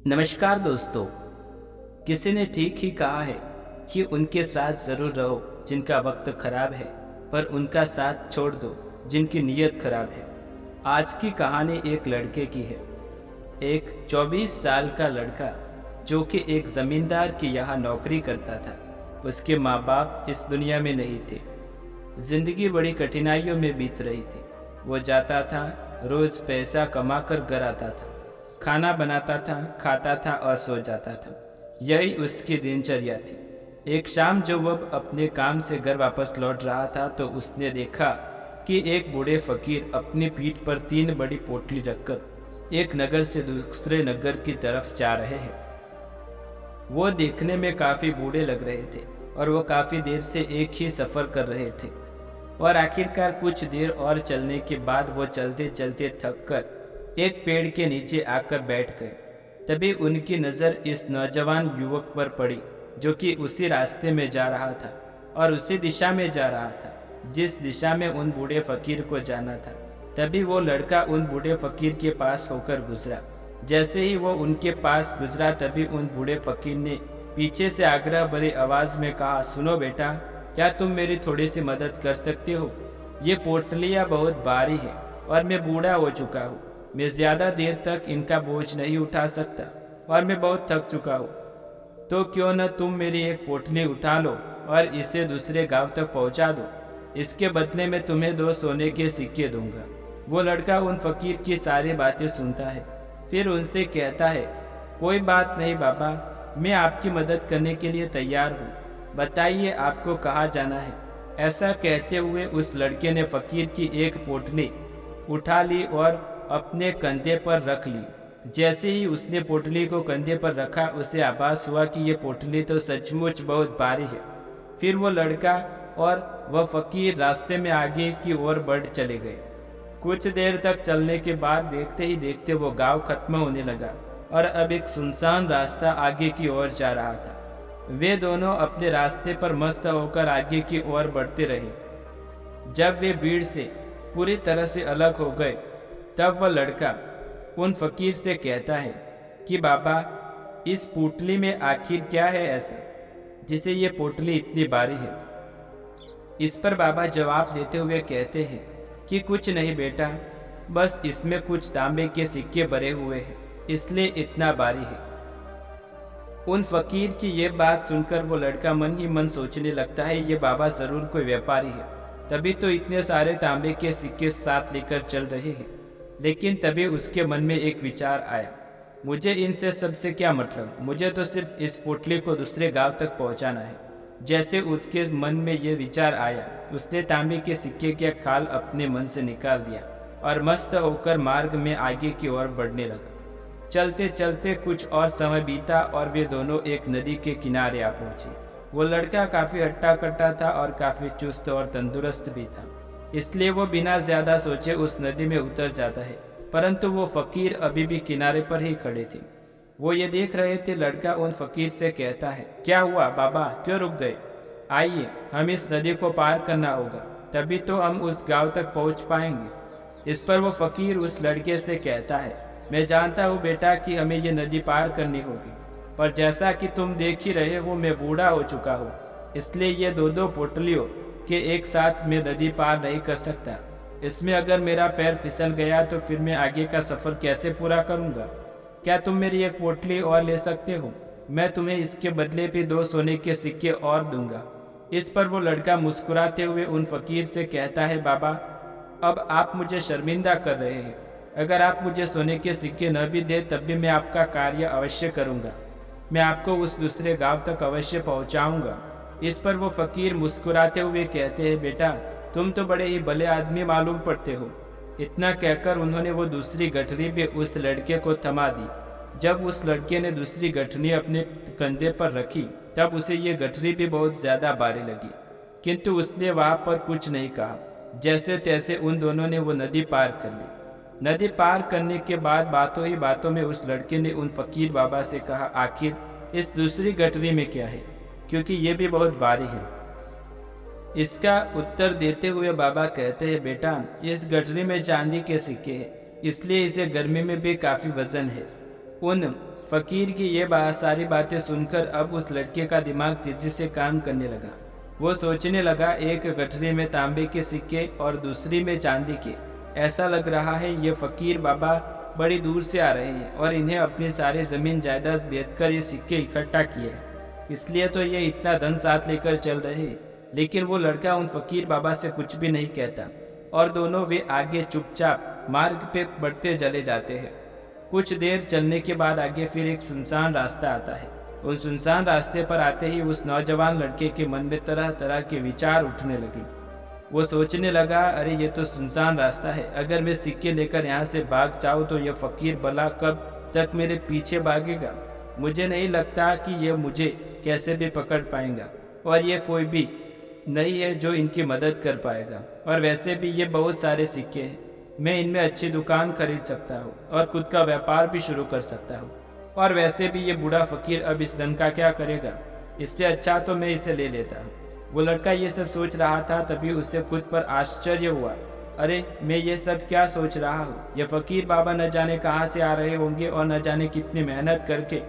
नमस्कार दोस्तों। किसी ने ठीक ही कहा है कि उनके साथ ज़रूर रहो जिनका वक्त खराब है, पर उनका साथ छोड़ दो जिनकी नीयत खराब है। आज की कहानी एक लड़के की है। एक 24 साल का लड़का जो कि एक ज़मींदार की यहाँ नौकरी करता था। उसके माँ बाप इस दुनिया में नहीं थे। जिंदगी बड़ी कठिनाइयों में बीत रही थी। वो जाता था, रोज़ पैसा कमा कर घर आता था, खाना बनाता था, खाता था और सो जाता था। यही उसकी दिनचर्या थी। एक शाम जब वह अपने काम से घर वापस लौट रहा था तो उसने देखा कि एक बूढ़े फकीर अपनी पीठ पर 3 बड़ी पोटली रखकर एक नगर से दूसरे नगर की तरफ जा रहे हैं। वो देखने में काफ़ी बूढ़े लग रहे थे और वो काफ़ी देर से एक ही सफ़र कर रहे थे और आखिरकार कुछ देर और चलने के बाद वो चलते चलते थक कर एक पेड़ के नीचे आकर बैठ गए। तभी उनकी नज़र इस नौजवान युवक पर पड़ी जो कि उसी रास्ते में जा रहा था और उसी दिशा में जा रहा था जिस दिशा में उन बूढ़े फकीर को जाना था। तभी वो लड़का उन बूढ़े फकीर के पास होकर गुजरा। जैसे ही वो उनके पास गुजरा तभी उन बूढ़े फकीर ने पीछे से आग्रह भरी आवाज़ में कहा, सुनो बेटा, क्या तुम मेरी थोड़ी सी मदद कर सकते हो? ये पोटलियाँ बहुत भारी है और मैं बूढ़ा हो चुका हूँ। मैं ज़्यादा देर तक इनका बोझ नहीं उठा सकता और मैं बहुत थक चुका हूँ। तो क्यों न तुम मेरी एक पोटली उठा लो और इसे दूसरे गांव तक पहुँचा दो। इसके बदले में तुम्हें 2 सोने के सिक्के दूंगा। वो लड़का उन फकीर की सारी बातें सुनता है, फिर उनसे कहता है, कोई बात नहीं बाबा, मैं आपकी मदद करने के लिए तैयार हूँ। बताइए आपको कहाँ जाना है। ऐसा कहते हुए उस लड़के ने फकीर की एक पोटली उठा ली और अपने कंधे पर रख ली। जैसे ही उसने पोटली को कंधे पर रखा उसे आभास हुआ कि ये पोटली तो सचमुच बहुत भारी है। फिर वो लड़का और वह फकीर रास्ते में आगे की ओर बढ़ चले गए। कुछ देर तक चलने के बाद देखते ही देखते वो गांव खत्म होने लगा और अब एक सुनसान रास्ता आगे की ओर जा रहा था। वे दोनों अपने रास्ते पर मस्त होकर आगे की ओर बढ़ते रहे। जब वे भीड़ से पूरी तरह से अलग हो गए तब वह लड़का उन फकीर से कहता है कि बाबा, इस पोटली में आखिर क्या है ऐसा जिसे ये पोटली इतनी भारी है? इस पर बाबा जवाब देते हुए कहते हैं कि कुछ नहीं बेटा, बस इसमें कुछ तांबे के सिक्के भरे हुए हैं, इसलिए इतना भारी है। उन फकीर की ये बात सुनकर वो लड़का मन ही मन सोचने लगता है, ये बाबा ज़रूर कोई व्यापारी है, तभी तो इतने सारे तांबे के सिक्के साथ लेकर चल रहे हैं। लेकिन तभी उसके मन में एक विचार आया, मुझे इनसे सबसे क्या मतलब, मुझे तो सिर्फ इस पोटली को दूसरे गांव तक पहुंचाना है। जैसे उसके मन में ये विचार आया, उसने तांबे के सिक्के का खाल अपने मन से निकाल दिया और मस्त होकर मार्ग में आगे की ओर बढ़ने लगा। चलते चलते कुछ और समय बीता और वे दोनों एक नदी के किनारे आ पहुंचे। वो लड़का काफ़ी हट्टा कट्टा था और काफ़ी चुस्त और तंदुरुस्त भी था, इसलिए वो बिना ज़्यादा सोचे उस नदी में उतर जाता है। परंतु वो फकीर अभी भी किनारे पर ही खड़े थे। वो ये देख रहे थे। लड़का उन फकीर से कहता है, क्या हुआ बाबा, क्यों रुक गए? आइए, हम इस नदी को पार करना होगा, तभी तो हम उस गांव तक पहुंच पाएंगे। इस पर वो फकीर उस लड़के से कहता है, मैं जानता हूँ बेटा कि हमें ये नदी पार करनी होगी, पर जैसा कि तुम देख ही रहे हो मैं बूढ़ा हो चुका हूँ, इसलिए ये 2-2 पोटलियों के एक साथ मैं नदी पार नहीं कर सकता। इसमें अगर मेरा पैर फिसल गया तो फिर मैं आगे का सफ़र कैसे पूरा करूँगा? क्या तुम मेरी एक पोटली और ले सकते हो? मैं तुम्हें इसके बदले भी 2 सोने के सिक्के और दूंगा। इस पर वो लड़का मुस्कुराते हुए उन फकीर से कहता है, बाबा, अब आप मुझे शर्मिंदा कर रहे हैं। अगर आप मुझे सोने के सिक्के न भी दे तब भी मैं आपका कार्य अवश्य करूँगा। मैं आपको उस दूसरे गांव तक अवश्य पहुँचाऊँगा। इस पर वो फकीर मुस्कुराते हुए कहते हैं, बेटा, तुम तो बड़े ही भले आदमी मालूम पड़ते हो। इतना कहकर उन्होंने वो दूसरी गठरी भी उस लड़के को थमा दी। जब उस लड़के ने दूसरी गठरी अपने कंधे पर रखी तब उसे ये गठरी भी बहुत ज़्यादा भारी लगी, किंतु उसने वहाँ पर कुछ नहीं कहा। जैसे तैसे उन दोनों ने वो नदी पार कर ली। नदी पार करने के बाद बातों ही बातों में उस लड़के ने उन फकीर बाबा से कहा, आखिर इस दूसरी गठरी में क्या है, क्योंकि ये भी बहुत भारी है। इसका उत्तर देते हुए बाबा कहते हैं, बेटा, इस गठरी में चांदी के सिक्के हैं, इसलिए इसे गर्मी में भी काफ़ी वजन है। उन फकीर की ये सारी बातें सुनकर अब उस लड़के का दिमाग तेजी से काम करने लगा। वो सोचने लगा, एक गठरी में तांबे के सिक्के और दूसरी में चांदी के। ऐसा लग रहा है ये फकीर बाबा बड़ी दूर से आ रहे हैं और इन्हें अपनी सारी जमीन जायदाद बेचकर ये सिक्के इकट्ठा किए हैं, इसलिए तो ये इतना धन साथ लेकर चल रहे हैं। लेकिन वो लड़का उन फकीर बाबा से कुछ भी नहीं कहता और दोनों वे आगे चुपचाप मार्ग पे बढ़ते चले जाते हैं। कुछ देर चलने के बाद आगे फिर एक सुनसान रास्ता आता है। उन सुनसान रास्ते पर आते ही उस नौजवान लड़के के मन में तरह तरह के विचार उठने लगे। वो सोचने लगा, अरे ये तो सुनसान रास्ता है, अगर मैं सिक्के लेकर यहाँ से भाग जाऊँ तो यह फकीर भला कब तक मेरे पीछे भागेगा। मुझे नहीं लगता कि यह मुझे कैसे भी पकड़ पाएगा और ये कोई भी नहीं है जो इनकी मदद कर पाएगा। और वैसे भी ये बहुत सारे सिक्के हैं, मैं इनमें अच्छी दुकान खरीद सकता हूँ और खुद का व्यापार भी शुरू कर सकता हूँ। और वैसे भी ये बूढ़ा फकीर अब इस धन का क्या करेगा, इससे अच्छा तो मैं इसे ले लेता हूँ। वो लड़का ये सब सोच रहा था, तभी उससे खुद पर आश्चर्य हुआ। अरे मैं ये सब क्या सोच रहा हूँ, ये फकीर बाबा न जाने कहाँ से आ रहे होंगे और न जाने कितनी मेहनत करके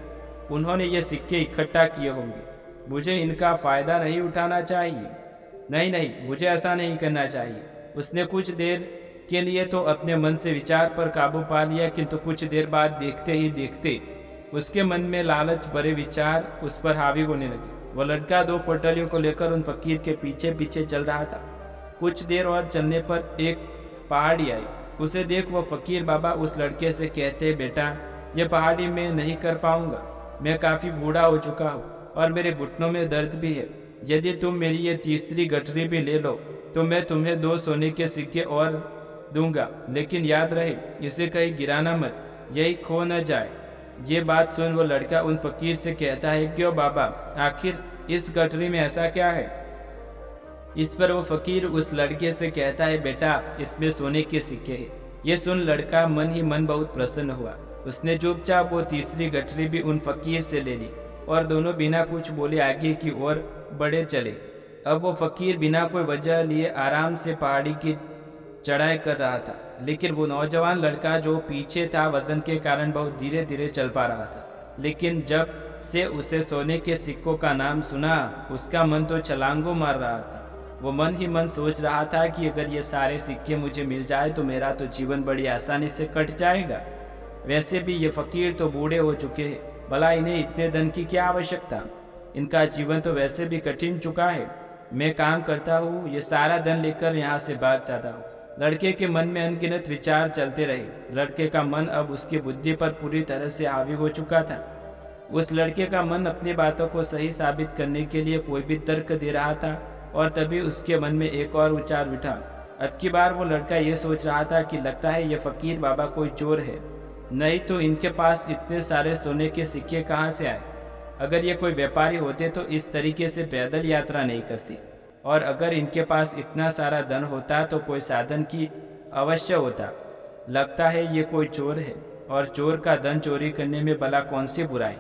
उन्होंने ये सिक्के इकट्ठा किए होंगे। मुझे इनका फ़ायदा नहीं उठाना चाहिए। नहीं नहीं, मुझे ऐसा नहीं करना चाहिए। उसने कुछ देर के लिए तो अपने मन से विचार पर काबू पा लिया, किंतु कुछ देर बाद देखते ही देखते उसके मन में लालच भरे विचार उस पर हावी होने लगे। वो लड़का 2 पोटलियों को लेकर उन फकीर के पीछे पीछे चल रहा था। कुछ देर और चलने पर एक पहाड़ी आई। उसे देख वो फकीर बाबा उस लड़के से कहते, बेटा ये पहाड़ी मैं नहीं कर पाऊंगा, मैं काफ़ी बूढ़ा हो चुका हूँ और मेरे घुटनों में दर्द भी है। यदि तुम मेरी ये तीसरी गठरी भी ले लो तो मैं तुम्हें 2 सोने के सिक्के और दूंगा, लेकिन याद रहे इसे कहीं गिराना मत, यही खो न जाए। ये बात सुन वो लड़का उन फकीर से कहता है, क्यों बाबा, आखिर इस गठरी में ऐसा क्या है। इस पर वो फकीर उस लड़के से कहता है, बेटा इसमें सोने के सिक्के हैं। ये सुन लड़का मन ही मन बहुत प्रसन्न हुआ। उसने चुपचाप वो तीसरी गठरी भी उन फकीर से ले ली और दोनों बिना कुछ बोले आगे की ओर बढ़े चले। अब वो फकीर बिना कोई वजह लिए आराम से पहाड़ी की चढ़ाई कर रहा था, लेकिन वो नौजवान लड़का जो पीछे था वजन के कारण बहुत धीरे धीरे चल पा रहा था। लेकिन जब से उसे सोने के सिक्कों का नाम सुना, उसका मन तो छलांगों मार रहा था। वो मन ही मन सोच रहा था कि अगर ये सारे सिक्के मुझे मिल जाए तो मेरा तो जीवन बड़ी आसानी से कट जाएगा। वैसे भी ये फकीर तो बूढ़े हो चुके हैं, भला इन्हें इतने धन की क्या आवश्यकता, इनका जीवन तो वैसे भी कठिन चुका है। मैं काम करता हूँ, ये सारा धन लेकर यहाँ से भाग जाता हूँ। लड़के के मन में अनगिनत विचार चलते रहे। लड़के का मन अब उसकी बुद्धि पर पूरी तरह से हावी हो चुका था। उस लड़के का मन अपनी बातों को सही साबित करने के लिए कोई भी तर्क दे रहा था और तभी उसके मन में एक और विचार उठा। अब की बार वो लड़का ये सोच रहा था कि लगता है ये फकीर बाबा कोई चोर है, नहीं तो इनके पास इतने सारे सोने के सिक्के कहाँ से आए। अगर ये कोई व्यापारी होते तो इस तरीके से पैदल यात्रा नहीं करती, और अगर इनके पास इतना सारा धन होता तो कोई साधन की अवश्य होता। लगता है ये कोई चोर है और चोर का धन चोरी करने में भला कौन सी बुराई।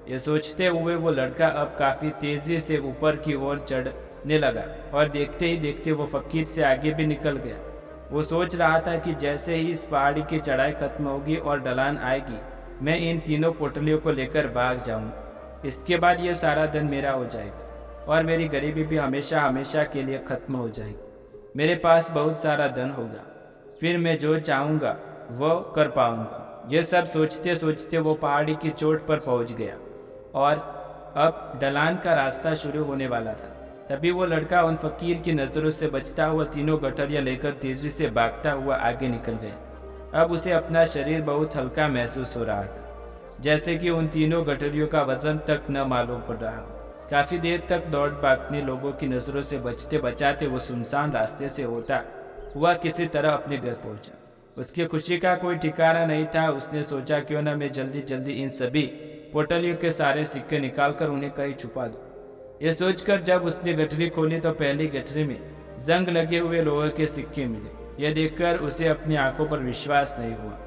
ये सोचते हुए वो लड़का अब काफ़ी तेज़ी से ऊपर की ओर चढ़ने लगा और देखते ही देखते वो फकीर से आगे भी निकल गया। वो सोच रहा था कि जैसे ही इस पहाड़ी की चढ़ाई खत्म होगी और ढलान आएगी, मैं इन तीनों पोटलियों को लेकर भाग जाऊँ। इसके बाद ये सारा धन मेरा हो जाएगा और मेरी गरीबी भी हमेशा हमेशा के लिए ख़त्म हो जाएगी। मेरे पास बहुत सारा धन होगा, फिर मैं जो चाहूँगा वो कर पाऊँगा। ये सब सोचते सोचते वो पहाड़ी की चोट पर पहुँच गया और अब ढलान का रास्ता शुरू होने वाला था। तभी वो लड़का उन फकीर की नज़रों से बचता हुआ तीनों गठरियाँ लेकर तेज़ी से भागता हुआ आगे निकल गया। अब उसे अपना शरीर बहुत हल्का महसूस हो रहा था, जैसे कि उन तीनों गठरियों का वजन तक न मालूम पड़ रहा हो। काफ़ी देर तक दौड़ भागने लोगों की नज़रों से बचते बचाते वो सुनसान रास्ते से होता हुआ किसी तरह अपने घर पहुंचा। उसकी खुशी का कोई ठिकाना नहीं था। उसने सोचा, क्यों ना मैं जल्दी जल्दी इन सभी पोटलियों के सारे सिक्के निकालकर उन्हें कहीं छुपा दूं। ये सोचकर जब उसने गठरी खोली तो पहली गठरी में जंग लगे हुए लोहे के सिक्के मिले। यह देखकर उसे अपनी आंखों पर विश्वास नहीं हुआ।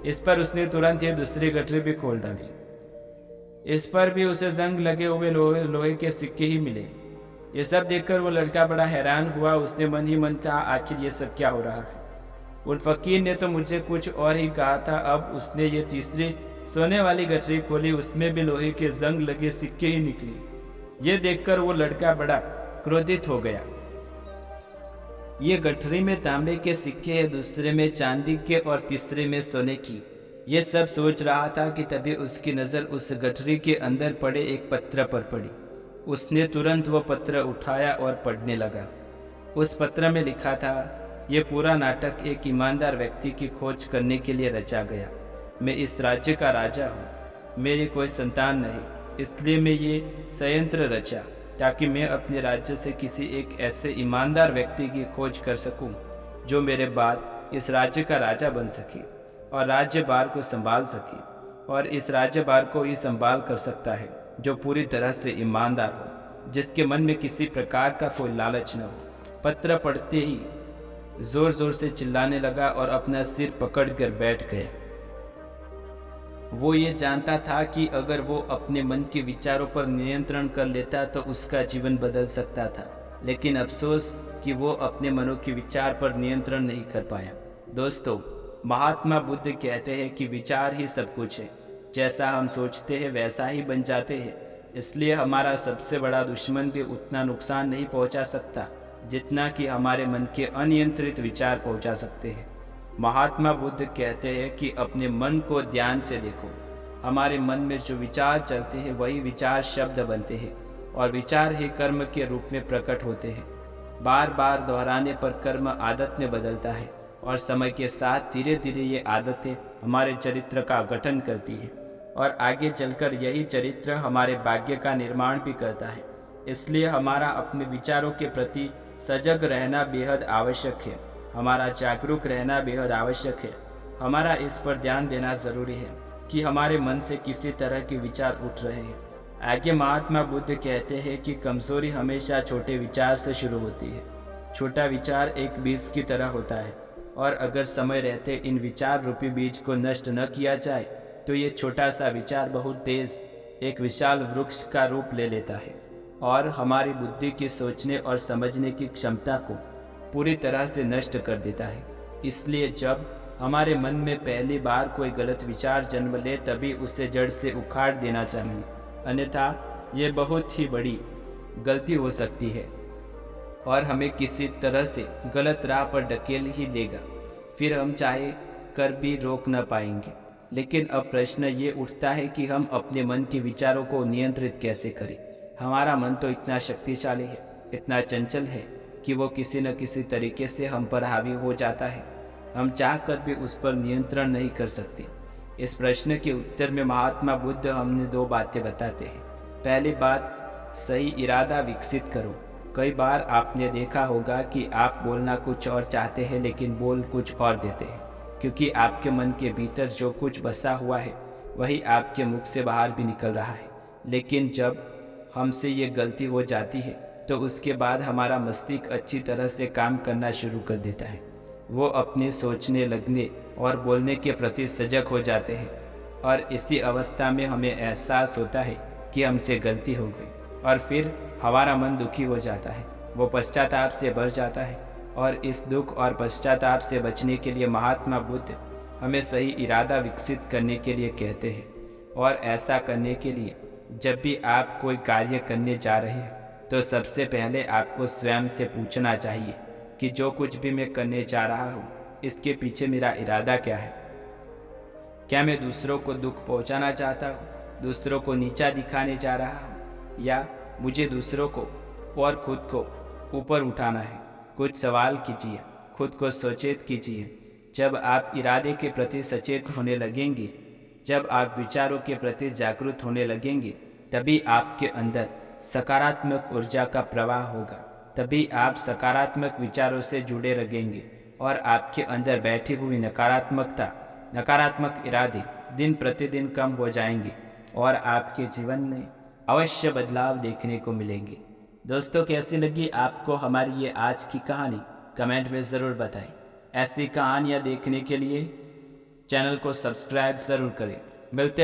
इस पर उसने तुरंत ही दूसरी गठरी भी खोल डाली। इस पर भी उसे जंग लगे हुए लोहे के सिक्के ही मिले। ये सब देखकर वो लड़का बड़ा हैरान हुआ। उसने मन ही मन कहा, आखिर ये सब क्या हो रहा है। उन फकीर ने तो मुझे कुछ और ही कहा था, अब उसने ये तीसरी सोने वाली गठरी खोली, उसमें भी लोहे के जंग लगे सिक्के ही निकली। ये देखकर वो लड़का बड़ा क्रोधित हो गया। ये गठरी में तांबे के सिक्के हैं, दूसरे में चांदी के और तीसरे में सोने की। ये सब सोच रहा था कि तभी उसकी नज़र उस गठरी के अंदर पड़े एक पत्र पर पड़ी। उसने तुरंत वो पत्र उठाया और पढ़ने लगा। उस पत्र में लिखा था, ये पूरा नाटक एक ईमानदार व्यक्ति की खोज करने के लिए रचा गया। मैं इस राज्य का राजा हूँ, मेरी कोई संतान नहीं, इसलिए मैं ये संयंत्र रचा ताकि मैं अपने राज्य से किसी एक ऐसे ईमानदार व्यक्ति की खोज कर सकूं जो मेरे बाद इस राज्य का राजा बन सके और राज्य भार को संभाल सके, और इस राज्य भार को ही संभाल कर सकता है जो पूरी तरह से ईमानदार हो, जिसके मन में किसी प्रकार का कोई लालच न हो। पत्र पढ़ते ही जोर जोर से चिल्लाने लगा और अपना सिर पकड़कर बैठ गया। वो ये जानता था कि अगर वो अपने मन के विचारों पर नियंत्रण कर लेता तो उसका जीवन बदल सकता था, लेकिन अफसोस कि वो अपने मनों के विचार पर नियंत्रण नहीं कर पाया। दोस्तों, महात्मा बुद्ध कहते हैं कि विचार ही सब कुछ है। जैसा हम सोचते हैं वैसा ही बन जाते हैं। इसलिए हमारा सबसे बड़ा दुश्मन भी उतना नुकसान नहीं पहुंचा सकता जितना कि हमारे मन के अनियंत्रित विचार पहुंचा सकते हैं। महात्मा बुद्ध कहते हैं कि अपने मन को ध्यान से देखो। हमारे मन में जो विचार चलते हैं वही विचार शब्द बनते हैं और विचार ही कर्म के रूप में प्रकट होते हैं। बार बार दोहराने पर कर्म आदत में बदलता है और समय के साथ धीरे धीरे ये आदतें हमारे चरित्र का गठन करती है और आगे चलकर यही चरित्र हमारे भाग्य का निर्माण भी करता है। इसलिए हमारा अपने विचारों के प्रति सजग रहना बेहद आवश्यक है। हमारा जागरूक रहना बेहद आवश्यक है। हमारा इस पर ध्यान देना जरूरी है कि हमारे मन से किसी तरह के विचार उठ रहे हैं। आगे महात्मा बुद्ध कहते हैं कि कमजोरी हमेशा छोटे विचार से शुरू होती है। छोटा विचार एक बीज की तरह होता है और अगर समय रहते इन विचार रूपी बीज को नष्ट न किया जाए तो ये छोटा सा विचार बहुत तेज एक विशाल वृक्ष का रूप ले लेता है और हमारी बुद्धि की सोचने और समझने की क्षमता को पूरी तरह से नष्ट कर देता है। इसलिए जब हमारे मन में पहली बार कोई गलत विचार जन्म ले तभी उसे जड़ से उखाड़ देना चाहिए, अन्यथा ये बहुत ही बड़ी गलती हो सकती है और हमें किसी तरह से गलत राह पर ढकेल ही देगा। फिर हम चाहे कर भी रोक न पाएंगे। लेकिन अब प्रश्न ये उठता है कि हम अपने मन के विचारों को नियंत्रित कैसे करें। हमारा मन तो इतना शक्तिशाली है, इतना चंचल है कि वो किसी न किसी तरीके से हम पर हावी हो जाता है। हम चाहकर भी उस पर नियंत्रण नहीं कर सकते। इस प्रश्न के उत्तर में महात्मा बुद्ध हमने 2 बातें बताते हैं। पहली बात, सही इरादा विकसित करो। कई बार आपने देखा होगा कि आप बोलना कुछ और चाहते हैं लेकिन बोल कुछ और देते हैं, क्योंकि आपके मन के भीतर जो कुछ बसा हुआ है वही आपके मुख से बाहर भी निकल रहा है। लेकिन जब हमसे ये गलती हो जाती है तो उसके बाद हमारा मस्तिष्क अच्छी तरह से काम करना शुरू कर देता है। वो अपने सोचने, लगने और बोलने के प्रति सजग हो जाते हैं और इसी अवस्था में हमें एहसास होता है कि हमसे गलती हो गई और फिर हमारा मन दुखी हो जाता है। वो पश्चाताप से भर जाता है और इस दुख और पश्चाताप से बचने के लिए महात्मा बुद्ध हमें सही इरादा विकसित करने के लिए कहते हैं। और ऐसा करने के लिए जब भी आप कोई कार्य करने जा रहे हैं तो सबसे पहले आपको स्वयं से पूछना चाहिए कि जो कुछ भी मैं करने जा रहा हूँ इसके पीछे मेरा इरादा क्या है। क्या मैं दूसरों को दुख पहुँचाना चाहता हूँ, दूसरों को नीचा दिखाने जा रहा हूँ, या मुझे दूसरों को और खुद को ऊपर उठाना है। कुछ सवाल कीजिए, खुद को सचेत कीजिए। जब आप इरादे के प्रति सचेत होने लगेंगे, जब आप विचारों के प्रति जागरूक होने लगेंगे, तभी आपके अंदर सकारात्मक ऊर्जा का प्रवाह होगा। तभी आप सकारात्मक विचारों से जुड़े रहेंगे और आपके अंदर बैठी हुई नकारात्मकता, नकारात्मक इरादे दिन प्रतिदिन कम हो जाएंगे और आपके जीवन में अवश्य बदलाव देखने को मिलेंगे। दोस्तों, कैसी लगी आपको हमारी ये आज की कहानी? कमेंट में ज़रूर बताएं। ऐसी कहानियाँ देखने के लिए चैनल को सब्सक्राइब ज़रूर करें। मिलते